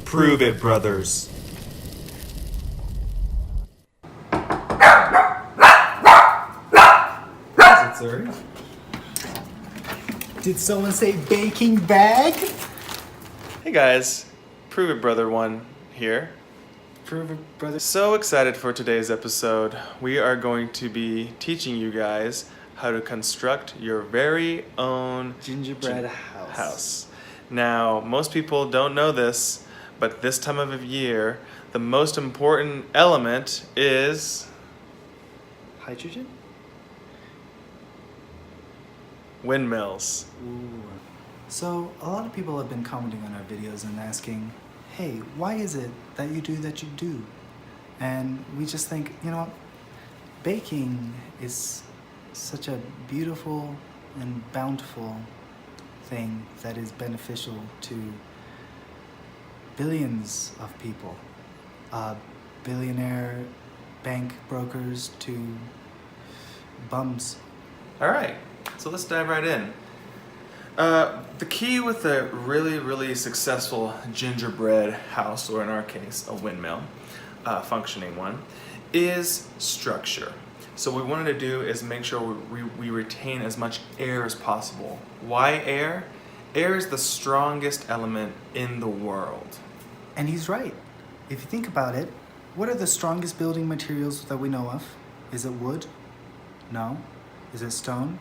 Prove it, brothers. Is it, sir? Did someone say baking bag? Hey guys, Prove It Brother 1 here. Prove it, brother. So excited for today's episode. We are going to be teaching you guys how to construct your very own Gingerbread house. Now, most people don't know this, but this time of year, the most important element is Hydrogen? windmills. Ooh. So, a lot of people have been commenting on our videos and asking, hey, why is it that you do? And we just think, you know, baking is such a beautiful and bountiful thing that is beneficial to billions of people. Billionaire bank brokers to bums. All right, so let's dive right in. The key with a really successful gingerbread house, or in our case, a windmill, functioning one, is structure. So what we wanted to do is make sure we retain as much air as possible. Why air? Air is the strongest element in the world. And he's right. If you think about it, what are the strongest building materials that we know of? Is it wood? No. Is it stone?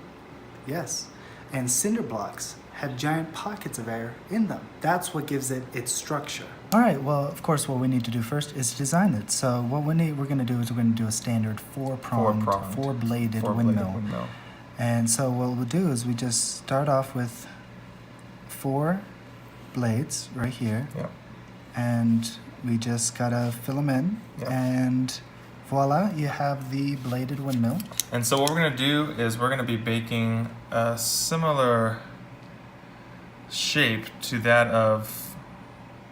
Yes. And cinder blocks have giant pockets of air in them. That's what gives it its structure. All right, well, of course, what we need to do first is design it. So what we're going to do is we're going to do a standard four-bladed windmill. And so what we'll do is we just start off with 4 blades right here. Yep. And we just gotta fill them in. Yep. And voila, you have the bladed windmill. And so what we're gonna do is we're gonna be baking a similar shape to that of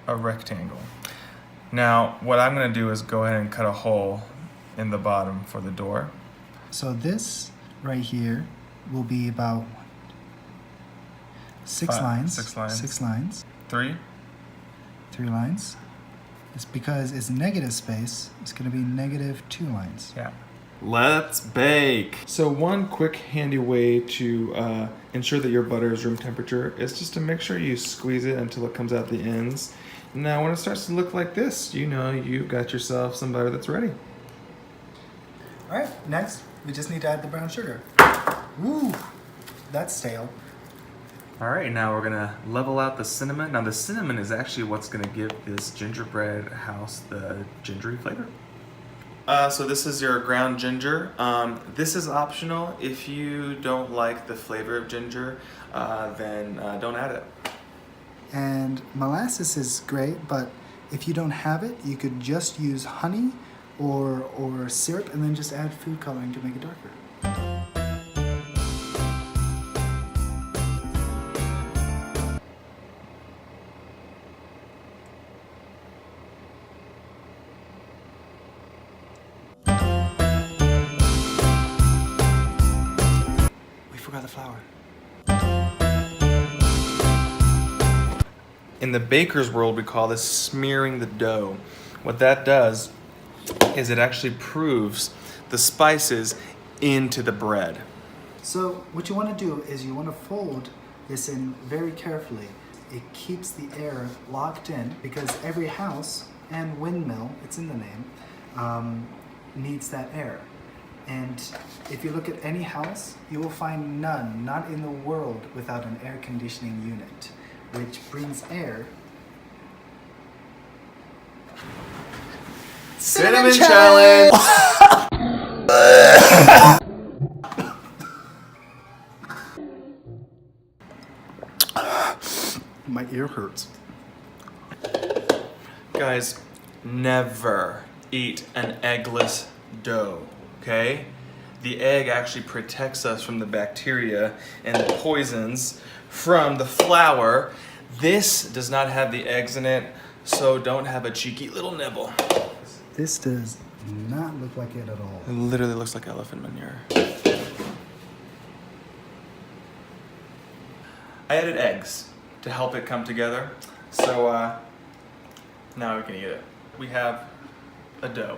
a rectangle. Now, what I'm gonna do is go ahead and cut a hole in the bottom for the door. So this right here will be about 6 lines. 6 lines. 6 lines. 3. 3 lines. It's because it's negative space. It's going to be negative 2 lines. Yeah. Let's bake. So one quick handy way to ensure that your butter is room temperature is just to make sure you squeeze it until it comes out the ends. Now when it starts to look like this, you know you've got yourself some butter that's ready. All right, next we just need to add the brown sugar. Ooh, that's stale. All right, now we're gonna level out the cinnamon. Now the cinnamon is actually what's gonna give this gingerbread house the gingery flavor. So this is your ground ginger. This is optional. If you don't like the flavor of ginger, then don't add it. And molasses is great, but if you don't have it, you could just use honey or syrup and then just add food coloring to make it darker. Forgot the flour. In the baker's world, we call this smearing the dough. What that does is it actually proves the spices into the bread. So what you want to do is you want to fold this in very carefully. It keeps the air locked in because every house and windmill, it's in the name, needs that air. And if you look at any house, you will find none, not in the world, without an air conditioning unit, which brings air. Cinnamon challenge! My ear hurts. Guys, never eat an eggless dough. Okay? The egg actually protects us from the bacteria and the poisons from the flour. This does not have the eggs in it, so don't have a cheeky little nibble. This does not look like it at all. It literally looks like elephant manure. I added eggs to help it come together. So Now we can eat it. We have a dough.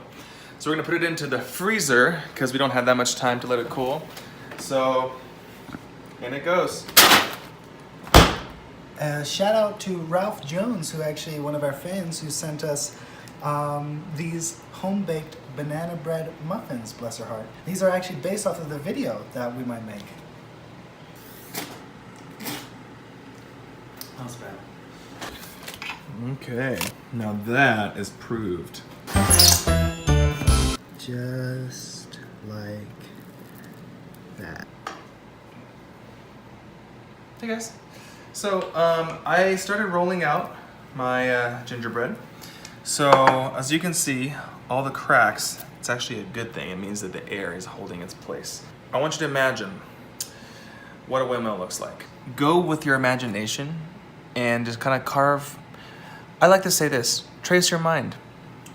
So we're gonna put it into the freezer because we don't have that much time to let it cool. So, in it goes. Shout out to Ralph Jones, who actually one of our fans who sent us these home-baked banana bread muffins, bless her heart. These are actually based off of the video that we might make. How's bad? Okay, now that is proved. Just like that. Hey guys. So I started rolling out my gingerbread. So as you can see, all the cracks, it's actually a good thing. It means that the air is holding its place. I want you to imagine what a windmill looks like. Go with your imagination and just kind of carve. I like to say this, trace your mind.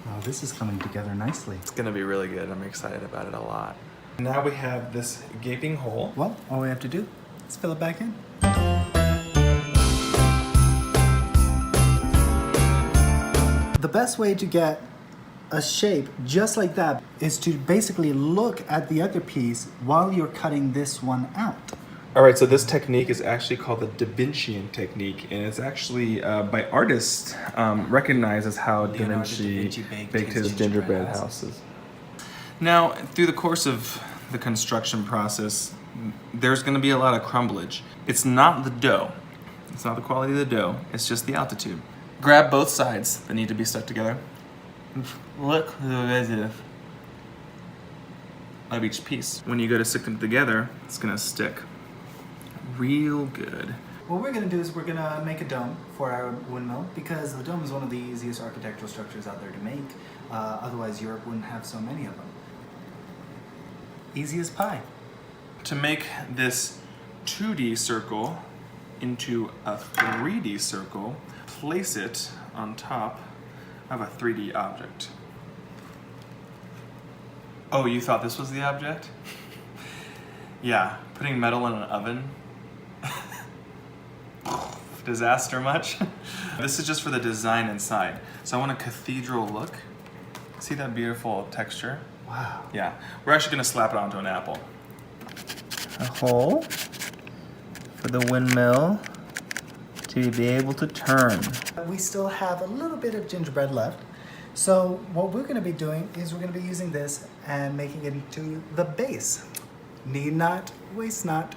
Oh, this is coming together nicely. It's gonna be really good. I'm excited about it a lot. Now we have this gaping hole. Well, all we have to do is fill it back in. The best way to get a shape just like that is to basically look at the other piece while you're cutting this one out. All right, so this technique is actually called the Da Vincian technique, and it's actually by artists recognized as how Da Vinci baked his gingerbread houses. Now, through the course of the construction process, there's gonna be a lot of crumblage. It's not the dough. It's not the quality of the dough, it's just the altitude. Grab both sides that need to be stuck together. Look of each piece. When you go to stick them together, it's gonna stick real good. What we're gonna do is we're gonna make a dome for our windmill because the dome is one of the easiest architectural structures out there to make. Otherwise Europe wouldn't have so many of them. Easy as pie. To make this 2D circle into a 3D circle, place it on top of a 3D object. Oh, you thought this was the object? Yeah, putting metal in an oven. Disaster much? This is just for the design inside. So I want a cathedral look. See that beautiful texture? Wow. Yeah, we're actually gonna slap it onto an apple. A hole for the windmill to be able to turn. We still have a little bit of gingerbread left. So what we're gonna be doing is we're gonna be using this and making it into the base. Need not, waste not.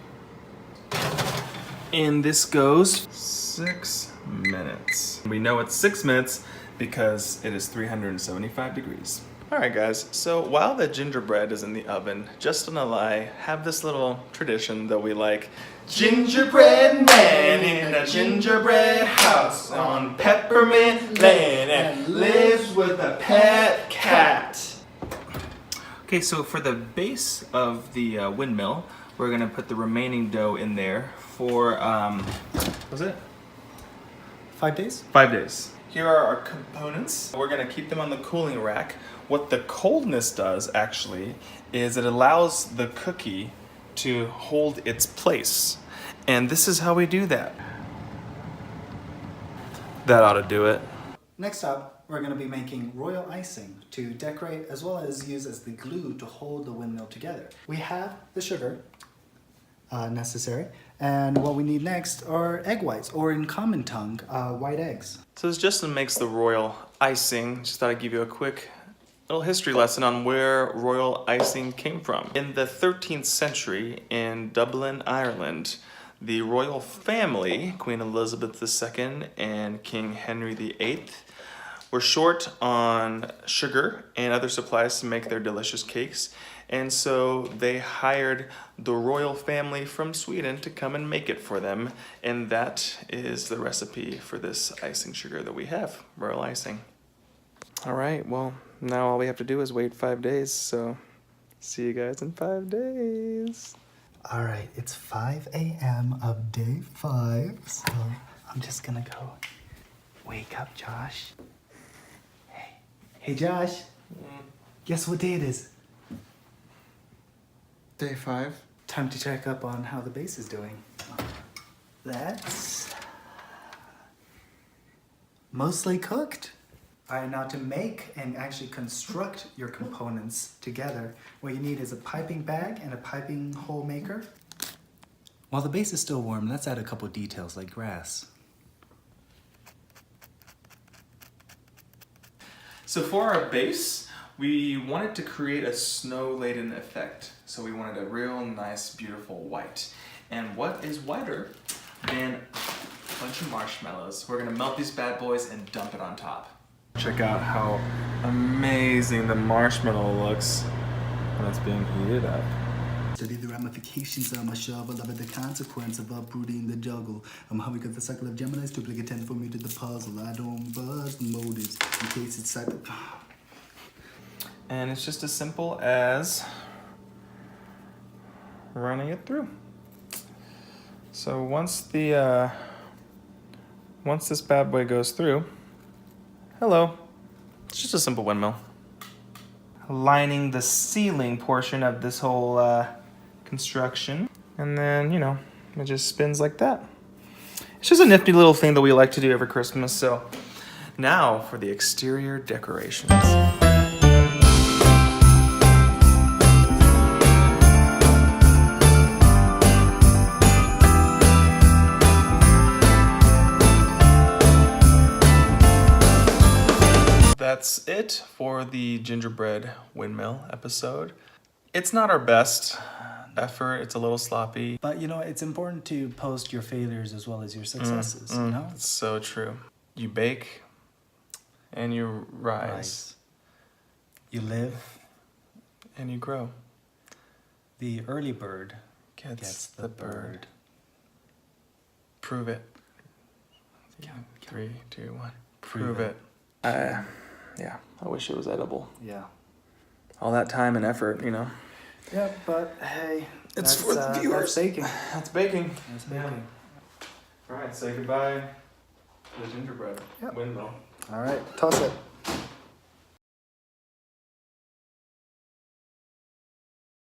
And this goes 6 minutes. We know it's 6 minutes because it is 375 degrees. All right guys, so while the gingerbread is in the oven, Justin and I have this little tradition that we like. Gingerbread man in a gingerbread house on Peppermint Lane and lives with a pet cat. Okay, so for the base of the windmill, we're gonna put the remaining dough in there for, what was it? 5 days? 5 days. Here are our components. We're gonna keep them on the cooling rack. What the coldness does actually is it allows the cookie to hold its place. And this is how we do that. That ought to do it. Next up, we're going to be making royal icing to decorate as well as use as the glue to hold the windmill together. We have the sugar necessary, and what we need next are egg whites, or in common tongue, white eggs. So as Justin makes the royal icing, just thought I'd give you a quick little history lesson on where royal icing came from. In the 13th century in Dublin, Ireland, the royal family, Queen Elizabeth II and King Henry VIII, were short on sugar and other supplies to make their delicious cakes, and so they hired the royal family from Sweden to come and make it for them, and that is the recipe for this icing sugar that we have, royal icing. All right, well, now all we have to do is wait 5 days, so see you guys in 5 days. All right, it's 5 a.m. of day 5, so I'm just gonna go wake up Josh. Hey Josh, guess what day it is? Day 5. Time to check up on how the base is doing. That's mostly cooked. All right, now to make and actually construct your components together, what you need is a piping bag and a piping hole maker. While the base is still warm, let's add a couple details like grass. So for our base, we wanted to create a snow-laden effect. So we wanted a real nice, beautiful white. And what is whiter than a bunch of marshmallows? We're gonna melt these bad boys and dump it on top. Check out how amazing the marshmallow looks when it's being heated up. Study the ramifications of my shovel, love the consequence of uprooting the juggle. I'm humming at the cycle of Gemini's duplicate tend for me to the puzzle. I don't buzz the motives in case it's cycle. And it's just as simple as running it through. So once this bad boy goes through, hello, it's just a simple windmill. Lining the ceiling portion of this whole construction. And then, you know, it just spins like that. It's just a nifty little thing that we like to do every Christmas. So now for the exterior decorations. That's it for the gingerbread windmill episode. It's not our best effort. It's a little sloppy. But you know, it's important to post your failures as well as your successes, you know? It's so true. You bake and you rise. You live. And you grow. The early bird Gets the bird. Prove it. 3, 2, 1. Prove it. Yeah, I wish it was edible. Yeah. All that time and effort, you know. Yeah, but hey, It's for the viewers. That's baking. That's baking. That's baking. All right, say goodbye to the gingerbread windmill. All right, toss it.